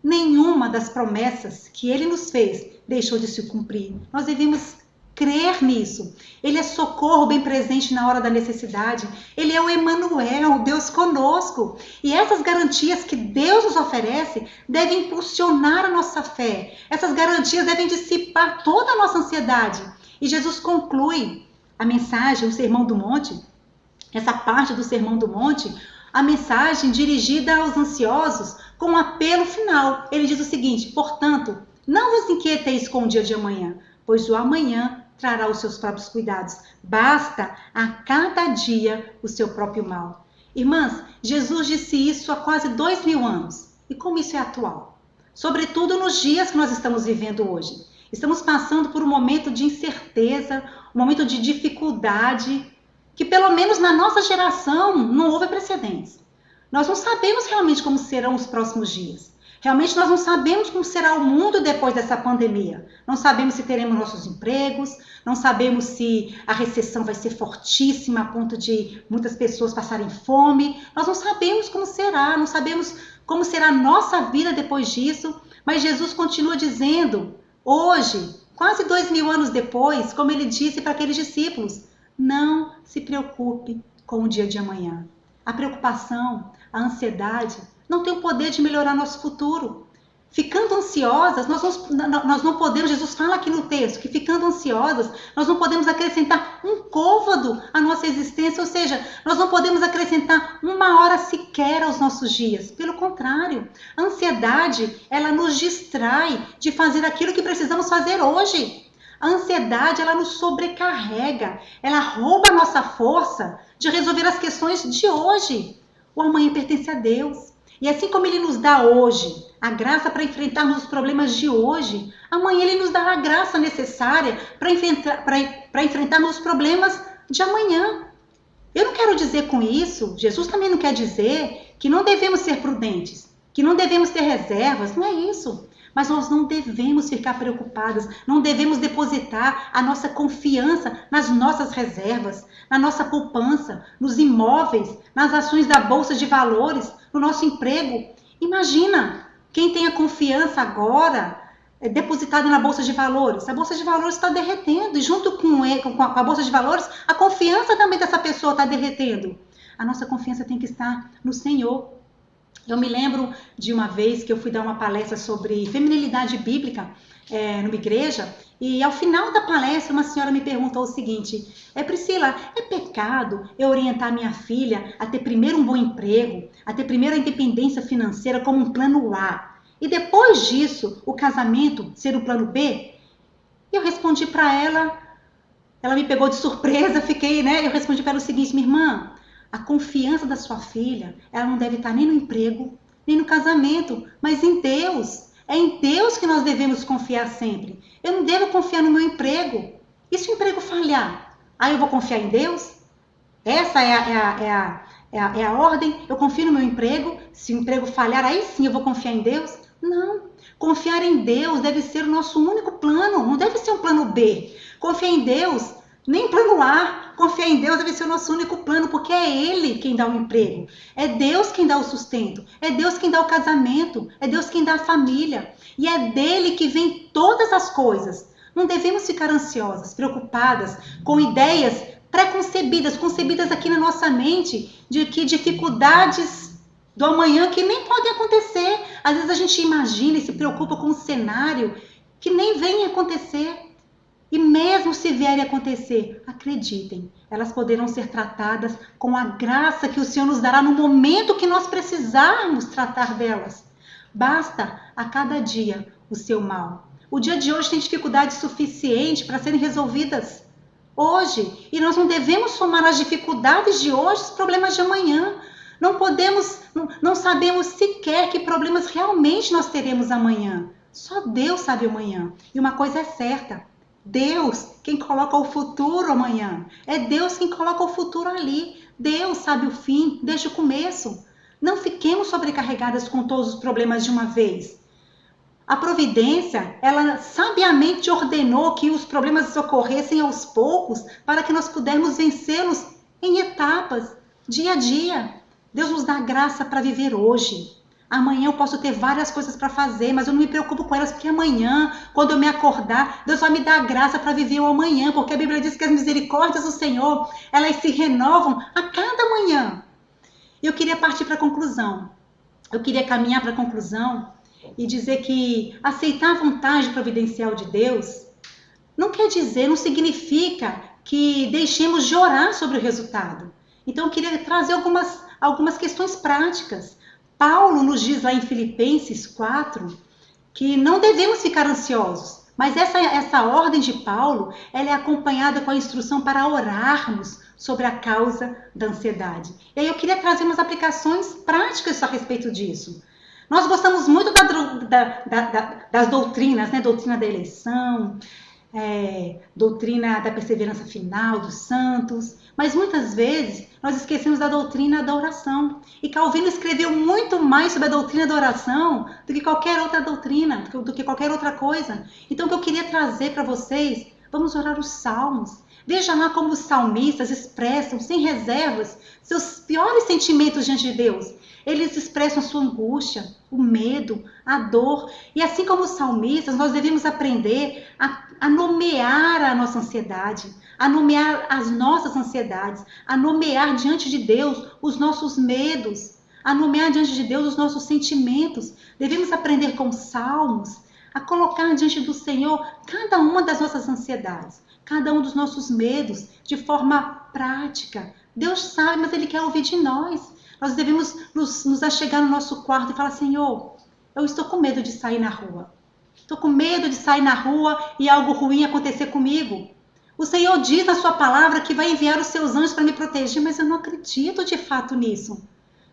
Nenhuma das promessas que ele nos fez deixou de se cumprir. Nós devemos crer nisso. Ele é socorro bem presente na hora da necessidade. Ele é o Emanuel, Deus conosco. E essas garantias que Deus nos oferece devem impulsionar a nossa fé. Essas garantias devem dissipar toda a nossa ansiedade. E Jesus conclui a mensagem, o Sermão do Monte, essa parte do Sermão do Monte, a mensagem dirigida aos ansiosos, com um apelo final. Ele diz o seguinte, portanto, não vos inquieteis com o dia de amanhã, pois o amanhã trará os seus próprios cuidados. Basta a cada dia o seu próprio mal. Irmãs, Jesus disse isso há quase 2000 anos. E como isso é atual? Sobretudo nos dias que nós estamos vivendo hoje. Estamos passando por um momento de incerteza, um momento de dificuldade, que pelo menos na nossa geração não houve precedentes. Nós não sabemos realmente como serão os próximos dias. Realmente nós não sabemos como será o mundo depois dessa pandemia. Não sabemos se teremos nossos empregos, não sabemos se a recessão vai ser fortíssima a ponto de muitas pessoas passarem fome. Nós não sabemos como será, não sabemos como será a nossa vida depois disso. Mas Jesus continua dizendo, hoje, quase 2000 anos depois, como ele disse para aqueles discípulos, não se preocupe com o dia de amanhã. A preocupação, a ansiedade, não tem o poder de melhorar nosso futuro. Ficando ansiosas, nós não podemos, Jesus fala aqui no texto, que ficando ansiosas, nós não podemos acrescentar um côvado à nossa existência, ou seja, nós não podemos acrescentar uma hora sequer aos nossos dias. Pelo contrário, a ansiedade, ela nos distrai de fazer aquilo que precisamos fazer hoje. A ansiedade, ela nos sobrecarrega, ela rouba a nossa força de resolver as questões de hoje. O amanhã pertence a Deus. E assim como Ele nos dá hoje a graça para enfrentarmos os problemas de hoje, amanhã Ele nos dará a graça necessária para enfrentarmos os problemas de amanhã. Eu não quero dizer com isso, Jesus também não quer dizer que não devemos ser prudentes, que não devemos ter reservas, não é isso. Mas nós não devemos ficar preocupadas, não devemos depositar a nossa confiança nas nossas reservas, na nossa poupança, nos imóveis, nas ações da Bolsa de Valores, no nosso emprego. Imagina, quem tem a confiança agora depositada na Bolsa de Valores. A Bolsa de Valores está derretendo e junto com a Bolsa de Valores, a confiança também dessa pessoa está derretendo. A nossa confiança tem que estar no Senhor. Eu me lembro de uma vez que eu fui dar uma palestra sobre feminilidade bíblica numa igreja, e ao final da palestra uma senhora me perguntou o seguinte: Priscila, é pecado eu orientar minha filha a ter primeiro um bom emprego, a ter primeiro a independência financeira como um plano A, e depois disso o casamento ser o plano B? E eu respondi para ela me pegou de surpresa, eu respondi para ela o seguinte: minha irmã, a confiança da sua filha, ela não deve estar nem no emprego, nem no casamento, mas em Deus. É em Deus que nós devemos confiar sempre. Eu não devo confiar no meu emprego. E se o emprego falhar? Aí eu vou confiar em Deus? Essa é a ordem? Eu confio no meu emprego? Se o emprego falhar, aí sim eu vou confiar em Deus? Não. Confiar em Deus deve ser o nosso único plano, não deve ser um plano B. Confiar em Deus, nem plano A. Confiar em Deus deve ser o nosso único plano, porque é Ele quem dá o emprego. É Deus quem dá o sustento. É Deus quem dá o casamento. É Deus quem dá a família. E é dele que vem todas as coisas. Não devemos ficar ansiosas, preocupadas, com ideias pré-concebidas, concebidas aqui na nossa mente, de que dificuldades do amanhã que nem podem acontecer. Às vezes a gente imagina e se preocupa com um cenário que nem vem acontecer. E mesmo se vierem acontecer, acreditem, elas poderão ser tratadas com a graça que o Senhor nos dará no momento que nós precisarmos tratar delas. Basta a cada dia o seu mal. O dia de hoje tem dificuldade suficiente para serem resolvidas hoje. E nós não devemos somar as dificuldades de hoje os problemas de amanhã. Não sabemos sequer que problemas realmente nós teremos amanhã. Só Deus sabe o amanhã. E uma coisa é certa: Deus quem coloca o futuro amanhã. É Deus quem coloca o futuro ali. Deus sabe o fim desde o começo. Não fiquemos sobrecarregadas com todos os problemas de uma vez. A providência, ela sabiamente ordenou que os problemas ocorressem aos poucos para que nós pudéssemos vencê-los em etapas, dia a dia. Deus nos dá graça para viver hoje. Amanhã eu posso ter várias coisas para fazer, mas eu não me preocupo com elas, porque amanhã, quando eu me acordar, Deus vai me dar graça para viver o amanhã, porque a Bíblia diz que as misericórdias do Senhor, elas se renovam a cada manhã. Eu queria partir para a conclusão. Eu queria caminhar para a conclusão e dizer que aceitar a vontade providencial de Deus não quer dizer, não significa que deixemos de orar sobre o resultado. Então eu queria trazer algumas questões práticas. Paulo nos diz lá em Filipenses 4 que não devemos ficar ansiosos, mas essa ordem de Paulo, ela é acompanhada com a instrução para orarmos sobre a causa da ansiedade. E aí eu queria trazer umas aplicações práticas a respeito disso. Nós gostamos muito das doutrinas, né? Doutrina da eleição, doutrina da perseverança final dos santos, mas muitas vezes nós esquecemos da doutrina da oração. E Calvino escreveu muito mais sobre a doutrina da oração do que qualquer outra doutrina, do que qualquer outra coisa. Então o que eu queria trazer para vocês, vamos orar os salmos. Veja lá como os salmistas expressam, sem reservas, seus piores sentimentos diante de Deus. Eles expressam a sua angústia, o medo, a dor. E assim como os salmistas, nós devemos aprender a nomear a nossa ansiedade, a nomear as nossas ansiedades, a nomear diante de Deus os nossos medos, a nomear diante de Deus os nossos sentimentos. Devemos aprender com salmos a colocar diante do Senhor cada uma das nossas ansiedades, cada um dos nossos medos, de forma prática. Deus sabe, mas Ele quer ouvir de nós. Nós devemos nos achegar no nosso quarto e falar: Senhor, eu estou com medo de sair na rua. Estou com medo de sair na rua e algo ruim acontecer comigo. O Senhor diz na sua palavra que vai enviar os seus anjos para me proteger, mas eu não acredito de fato nisso.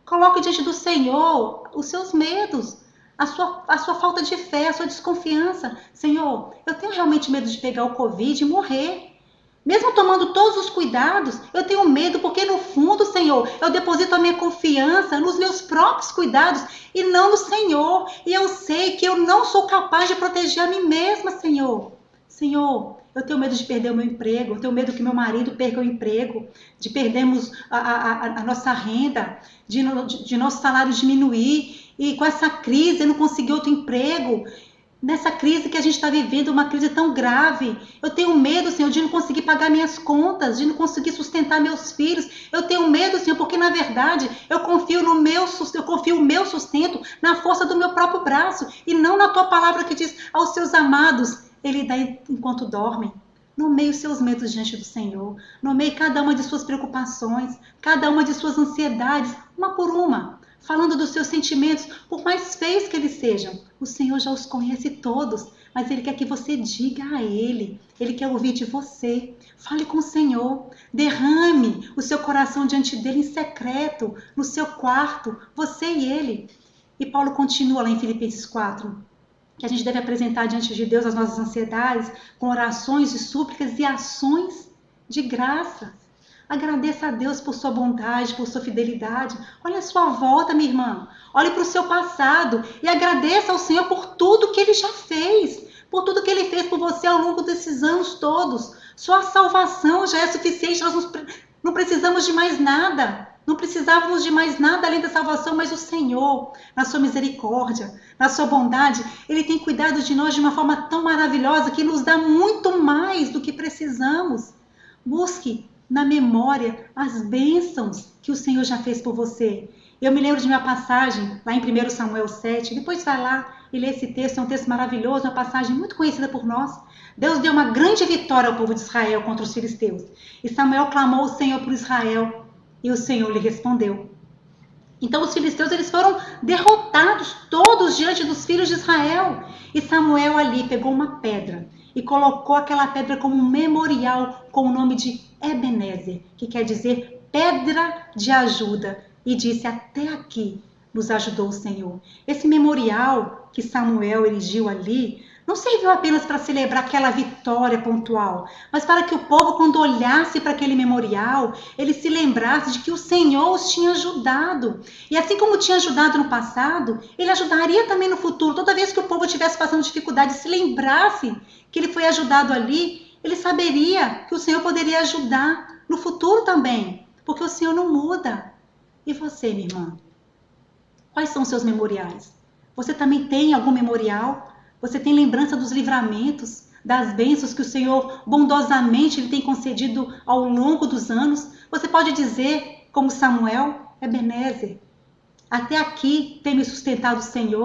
Coloque diante do Senhor os seus medos, a sua falta de fé, a sua desconfiança. Senhor, eu tenho realmente medo de pegar o Covid e morrer. Mesmo tomando todos os cuidados, eu tenho medo porque no fundo, Senhor, eu deposito a minha confiança nos meus próprios cuidados e não no Senhor. E eu sei que eu não sou capaz de proteger a mim mesma, Senhor. Senhor, eu tenho medo de perder o meu emprego, eu tenho medo que meu marido perca o emprego, de perdermos a nossa renda, de nosso salário diminuir e com essa crise eu não conseguir outro emprego. Nessa crise que a gente está vivendo, uma crise tão grave, eu tenho medo, Senhor, de não conseguir pagar minhas contas, de não conseguir sustentar meus filhos. Eu tenho medo, Senhor, porque na verdade eu confio o meu sustento na força do meu próprio braço e não na tua palavra que diz aos seus amados, Ele dá enquanto dormem. Nomeie os seus medos diante do Senhor. Nomeie cada uma de suas preocupações, cada uma de suas ansiedades, uma por uma. Falando dos seus sentimentos, por mais feios que eles sejam. O Senhor já os conhece todos, mas Ele quer que você diga a Ele. Ele quer ouvir de você. Fale com o Senhor. Derrame o seu coração diante dEle em secreto, no seu quarto, você e Ele. E Paulo continua lá em Filipenses 4, que a gente deve apresentar diante de Deus as nossas ansiedades com orações e súplicas e ações de graça. Agradeça a Deus por sua bondade, por sua fidelidade. Olha a sua volta, minha irmã. Olhe para o seu passado e agradeça ao Senhor por tudo que Ele já fez, por tudo que Ele fez por você ao longo desses anos todos. Sua salvação já é suficiente, nós não precisamos de mais nada. Não precisávamos de mais nada além da salvação, mas o Senhor, na sua misericórdia, na sua bondade, Ele tem cuidado de nós de uma forma tão maravilhosa que nos dá muito mais do que precisamos. Busque na memória as bênçãos que o Senhor já fez por você. Eu me lembro de minha passagem lá em 1 Samuel 7, depois vai lá e lê esse texto, é um texto maravilhoso, uma passagem muito conhecida por nós. Deus deu uma grande vitória ao povo de Israel contra os filisteus. E Samuel clamou ao Senhor por Israel e o Senhor lhe respondeu. Então os filisteus eles foram derrotados todos diante dos filhos de Israel. E Samuel ali pegou uma pedra e colocou aquela pedra como um memorial com o nome de Ebenezer, que quer dizer pedra de ajuda. E disse: até aqui nos ajudou o Senhor. Esse memorial que Samuel erigiu ali não serviu apenas para celebrar aquela vitória pontual, mas para que o povo, quando olhasse para aquele memorial, ele se lembrasse de que o Senhor os tinha ajudado. E assim como tinha ajudado no passado, ele ajudaria também no futuro. Toda vez que o povo estivesse passando dificuldade, se lembrasse que ele foi ajudado ali, ele saberia que o Senhor poderia ajudar no futuro também, porque o Senhor não muda. E você, minha irmã? Quais são os seus memoriais? Você também tem algum memorial? Você tem lembrança dos livramentos, das bênçãos que o Senhor bondosamente lhe tem concedido ao longo dos anos? Você pode dizer, como Samuel, Ebenezer, até aqui tem me sustentado o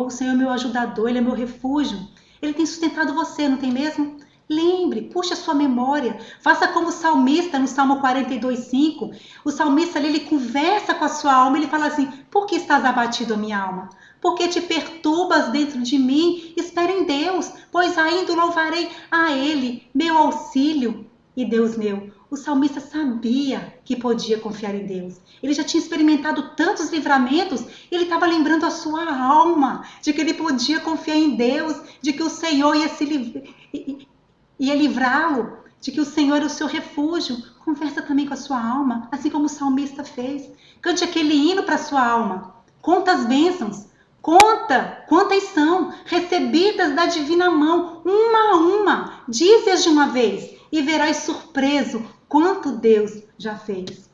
Senhor é meu ajudador, Ele é meu refúgio. Ele tem sustentado você, não tem mesmo? Lembre, puxe a sua memória, faça como o salmista no Salmo 42:5. O salmista ali, ele conversa com a sua alma, ele fala assim: por que estás abatido, a minha alma? Por que te perturbas dentro de mim? Espera em Deus, pois ainda louvarei a Ele, meu auxílio e Deus meu. O salmista sabia que podia confiar em Deus. Ele já tinha experimentado tantos livramentos, ele estava lembrando a sua alma de que ele podia confiar em Deus, de que o Senhor ia livrá-lo, de que o Senhor é o seu refúgio. Conversa também com a sua alma, assim como o salmista fez. Cante aquele hino para a sua alma. Conta as bênçãos. Conta quantas são recebidas da divina mão, uma a uma. Dize-as de uma vez e verás surpreso quanto Deus já fez.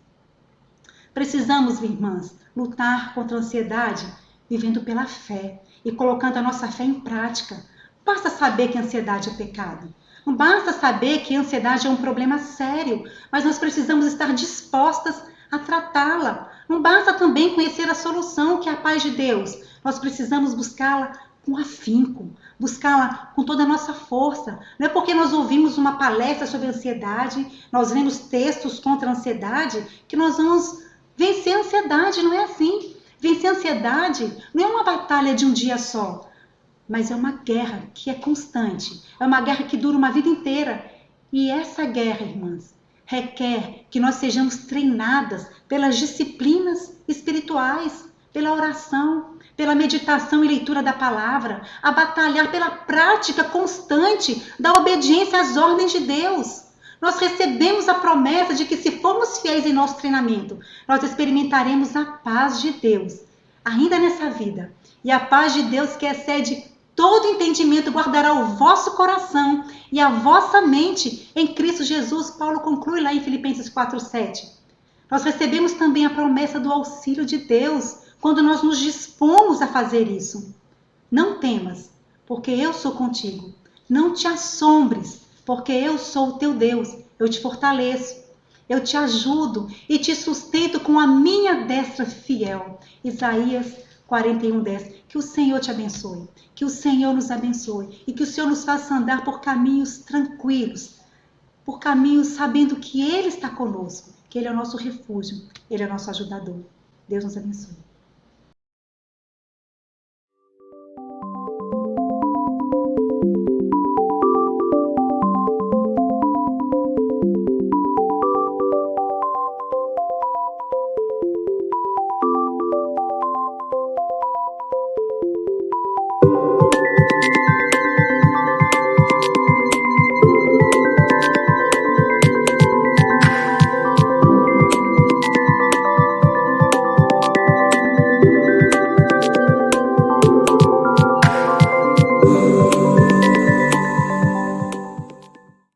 Precisamos, irmãs, lutar contra a ansiedade vivendo pela fé e colocando a nossa fé em prática. Basta saber que a ansiedade é pecado. Não basta saber que a ansiedade é um problema sério, mas nós precisamos estar dispostas a tratá-la. Não basta também conhecer a solução, que é a paz de Deus. Nós precisamos buscá-la com afinco, buscá-la com toda a nossa força. Não é porque nós ouvimos uma palestra sobre ansiedade, nós lemos textos contra a ansiedade, que nós vamos vencer a ansiedade. Não é assim. Vencer a ansiedade não é uma batalha de um dia só, mas é uma guerra que é constante. É uma guerra que dura uma vida inteira. E essa guerra, irmãs, requer que nós sejamos treinadas pelas disciplinas espirituais, pela oração, pela meditação e leitura da palavra, a batalhar pela prática constante da obediência às ordens de Deus. Nós recebemos a promessa de que, se formos fiéis em nosso treinamento, nós experimentaremos a paz de Deus, ainda nessa vida. E a paz de Deus, que excede todo entendimento, guardará o vosso coração e a vossa mente em Cristo Jesus. Paulo conclui lá em Filipenses 4:7. Nós recebemos também a promessa do auxílio de Deus quando nós nos dispomos a fazer isso. Não temas, porque eu sou contigo. Não te assombres, porque eu sou o teu Deus. Eu te fortaleço, eu te ajudo e te sustento com a minha destra fiel. Isaías 41:10. Que o Senhor te abençoe, que o Senhor nos abençoe e que o Senhor nos faça andar por caminhos tranquilos, por caminhos sabendo que Ele está conosco, que Ele é o nosso refúgio, Ele é o nosso ajudador. Deus nos abençoe.